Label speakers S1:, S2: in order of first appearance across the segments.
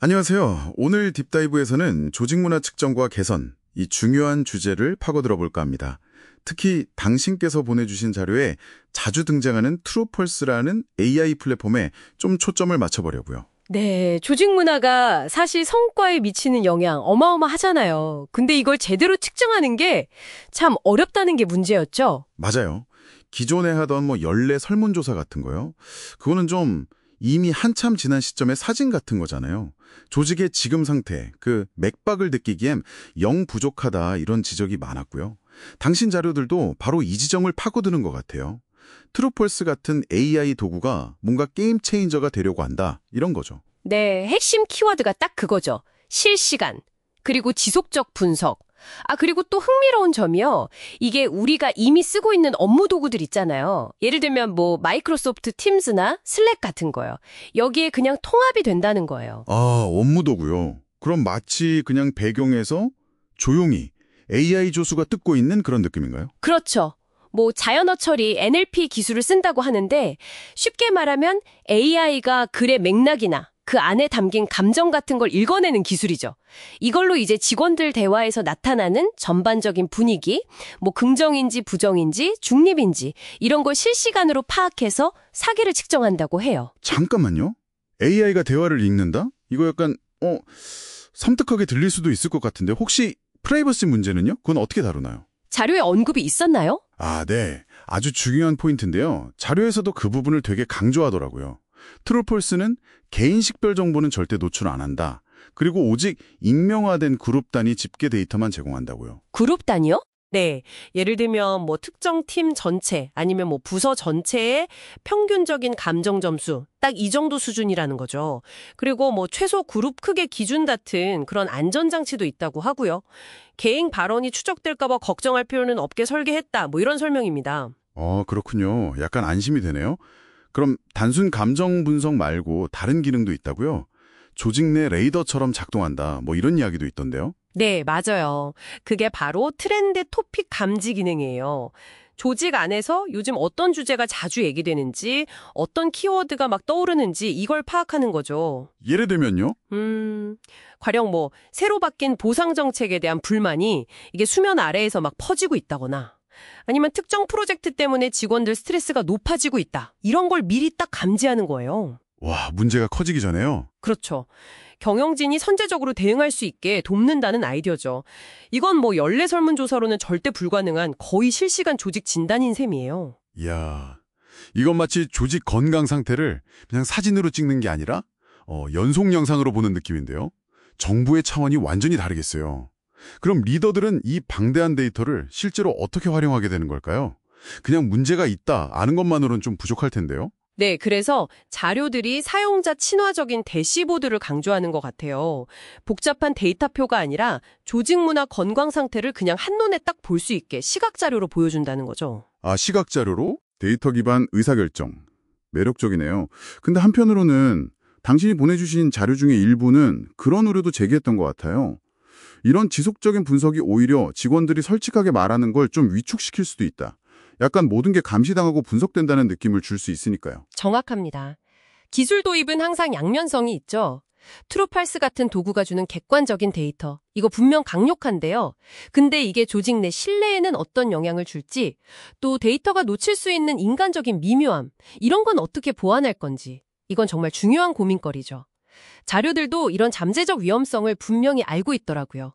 S1: 안녕하세요. 오늘 딥다이브에서는 조직 문화 측정과 개선, 이 중요한 주제를 파고들어 볼까 합니다. 특히 당신께서 보내주신 자료에 자주 등장하는 트루펄스라는 AI 플랫폼에 좀 초점을 맞춰보려고요.
S2: 네, 조직 문화가 사실 성과에 미치는 영향 어마어마하잖아요. 근데 이걸 제대로 측정하는 게 참 어렵다는 게 문제였죠.
S1: 맞아요. 기존에 하던 연례 설문조사 같은 거요. 그거는 좀 이미 한참 지난 시점의 사진 같은 거잖아요. 조직의 지금 상태, 그 맥박을 느끼기엔 영 부족하다 이런 지적이 많았고요. 당신 자료들도 바로 이 지점을 파고드는 것 같아요. 트루펄스 같은 AI 도구가 뭔가 게임 체인저가 되려고 한다 이런 거죠.
S2: 네, 핵심 키워드가 딱 그거죠. 실시간, 그리고 지속적 분석. 그리고 또 흥미로운 점이요. 이게 우리가 이미 쓰고 있는 업무 도구들 있잖아요. 예를 들면 마이크로소프트 팀즈나 슬랙 같은 거요. 여기에 그냥 통합이 된다는 거예요.
S1: 업무도구요. 그럼 마치 그냥 배경에서 조용히 AI 조수가 뜯고 있는 그런 느낌인가요?
S2: 그렇죠. 자연어 처리, NLP 기술을 쓴다고 하는데 쉽게 말하면 AI가 글의 맥락이나 그 안에 담긴 감정 같은 걸 읽어내는 기술이죠. 이걸로 이제 직원들 대화에서 나타나는 전반적인 분위기, 긍정인지 부정인지 중립인지 이런 걸 실시간으로 파악해서 사기를 측정한다고 해요.
S1: 잠깐만요. AI가 대화를 읽는다? 이거 약간 섬뜩하게 들릴 수도 있을 것 같은데 혹시 프라이버시 문제는요? 그건 어떻게 다루나요?
S2: 자료에 언급이 있었나요?
S1: 네. 아주 중요한 포인트인데요. 자료에서도 그 부분을 되게 강조하더라고요. 트루펄스는 개인 식별 정보는 절대 노출 안 한다. 그리고 오직 익명화된 그룹 단위 집계 데이터만 제공한다고요.
S2: 그룹 단위요? 네. 예를 들면 특정 팀 전체 아니면 부서 전체의 평균적인 감정 점수 딱 이 정도 수준이라는 거죠. 그리고 최소 그룹 크기 기준 같은 그런 안전장치도 있다고 하고요. 개인 발언이 추적될까 봐 걱정할 필요는 없게 설계했다. 이런 설명입니다.
S1: 그렇군요. 약간 안심이 되네요. 그럼 단순 감정 분석 말고 다른 기능도 있다고요? 조직 내 레이더처럼 작동한다. 이런 이야기도 있던데요.
S2: 네, 맞아요. 그게 바로 트렌드 토픽 감지 기능이에요. 조직 안에서 요즘 어떤 주제가 자주 얘기되는지, 어떤 키워드가 막 떠오르는지 이걸 파악하는 거죠.
S1: 예를 들면요?
S2: 가령 새로 바뀐 보상 정책에 대한 불만이 이게 수면 아래에서 막 퍼지고 있다거나 아니면 특정 프로젝트 때문에 직원들 스트레스가 높아지고 있다. 이런 걸 미리 딱 감지하는 거예요.
S1: 와, 문제가 커지기 전에요?
S2: 그렇죠. 경영진이 선제적으로 대응할 수 있게 돕는다는 아이디어죠. 이건 연례 설문조사로는 절대 불가능한 거의 실시간 조직 진단인 셈이에요.
S1: 이야, 이건 마치 조직 건강 상태를 그냥 사진으로 찍는 게 아니라 연속 영상으로 보는 느낌인데요. 정부의 차원이 완전히 다르겠어요. 그럼 리더들은 이 방대한 데이터를 실제로 어떻게 활용하게 되는 걸까요? 그냥 문제가 있다 아는 것만으로는 좀 부족할 텐데요.
S2: 네, 그래서 자료들이 사용자 친화적인 대시보드를 강조하는 것 같아요. 복잡한 데이터표가 아니라 조직 문화 건강 상태를 그냥 한눈에 딱 볼 수 있게 시각자료로 보여준다는 거죠.
S1: 시각자료로 데이터 기반 의사결정. 매력적이네요. 근데 한편으로는 당신이 보내주신 자료 중에 일부는 그런 우려도 제기했던 것 같아요. 이런 지속적인 분석이 오히려 직원들이 솔직하게 말하는 걸 좀 위축시킬 수도 있다. 약간 모든 게 감시당하고 분석된다는 느낌을 줄 수 있으니까요.
S2: 정확합니다. 기술 도입은 항상 양면성이 있죠. 트루펄스 같은 도구가 주는 객관적인 데이터, 이거 분명 강력한데요. 근데 이게 조직 내 신뢰에는 어떤 영향을 줄지, 또 데이터가 놓칠 수 있는 인간적인 미묘함, 이런 건 어떻게 보완할 건지, 이건 정말 중요한 고민거리죠. 자료들도 이런 잠재적 위험성을 분명히 알고 있더라고요.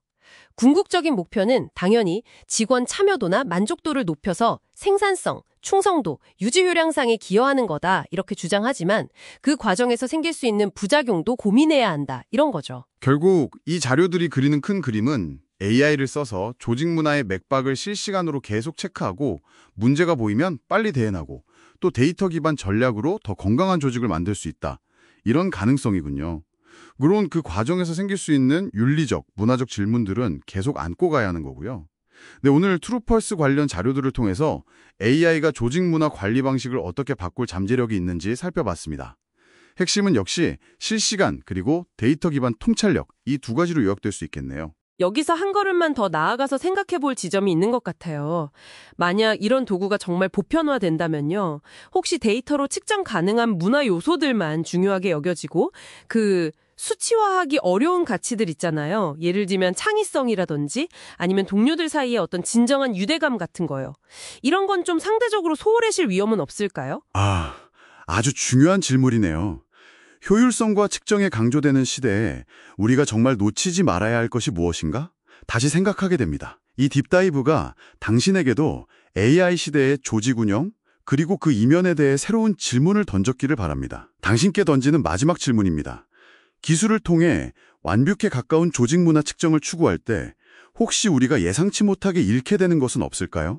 S2: 궁극적인 목표는 당연히 직원 참여도나 만족도를 높여서 생산성, 충성도, 유지 효량상에 기여하는 거다 이렇게 주장하지만 그 과정에서 생길 수 있는 부작용도 고민해야 한다 이런 거죠.
S1: 결국 이 자료들이 그리는 큰 그림은 AI를 써서 조직 문화의 맥박을 실시간으로 계속 체크하고 문제가 보이면 빨리 대응하고 또 데이터 기반 전략으로 더 건강한 조직을 만들 수 있다. 이런 가능성이군요. 물론 그 과정에서 생길 수 있는 윤리적, 문화적 질문들은 계속 안고 가야 하는 거고요. 네, 오늘 트루펄스 관련 자료들을 통해서 AI가 조직 문화 관리 방식을 어떻게 바꿀 잠재력이 있는지 살펴봤습니다. 핵심은 역시 실시간 그리고 데이터 기반 통찰력, 이 두 가지로 요약될 수 있겠네요.
S2: 여기서 한 걸음만 더 나아가서 생각해 볼 지점이 있는 것 같아요. 만약 이런 도구가 정말 보편화된다면요. 혹시 데이터로 측정 가능한 문화 요소들만 중요하게 여겨지고 그 수치화하기 어려운 가치들 있잖아요. 예를 들면 창의성이라든지 아니면 동료들 사이에 어떤 진정한 유대감 같은 거요. 이런 건 좀 상대적으로 소홀해질 위험은 없을까요?
S1: 아주 중요한 질문이네요. 효율성과 측정에 강조되는 시대에 우리가 정말 놓치지 말아야 할 것이 무엇인가? 다시 생각하게 됩니다. 이 딥다이브가 당신에게도 AI 시대의 조직 운영, 그리고 그 이면에 대해 새로운 질문을 던졌기를 바랍니다. 당신께 던지는 마지막 질문입니다. 기술을 통해 완벽에 가까운 조직 문화 측정을 추구할 때 혹시 우리가 예상치 못하게 잃게 되는 것은 없을까요?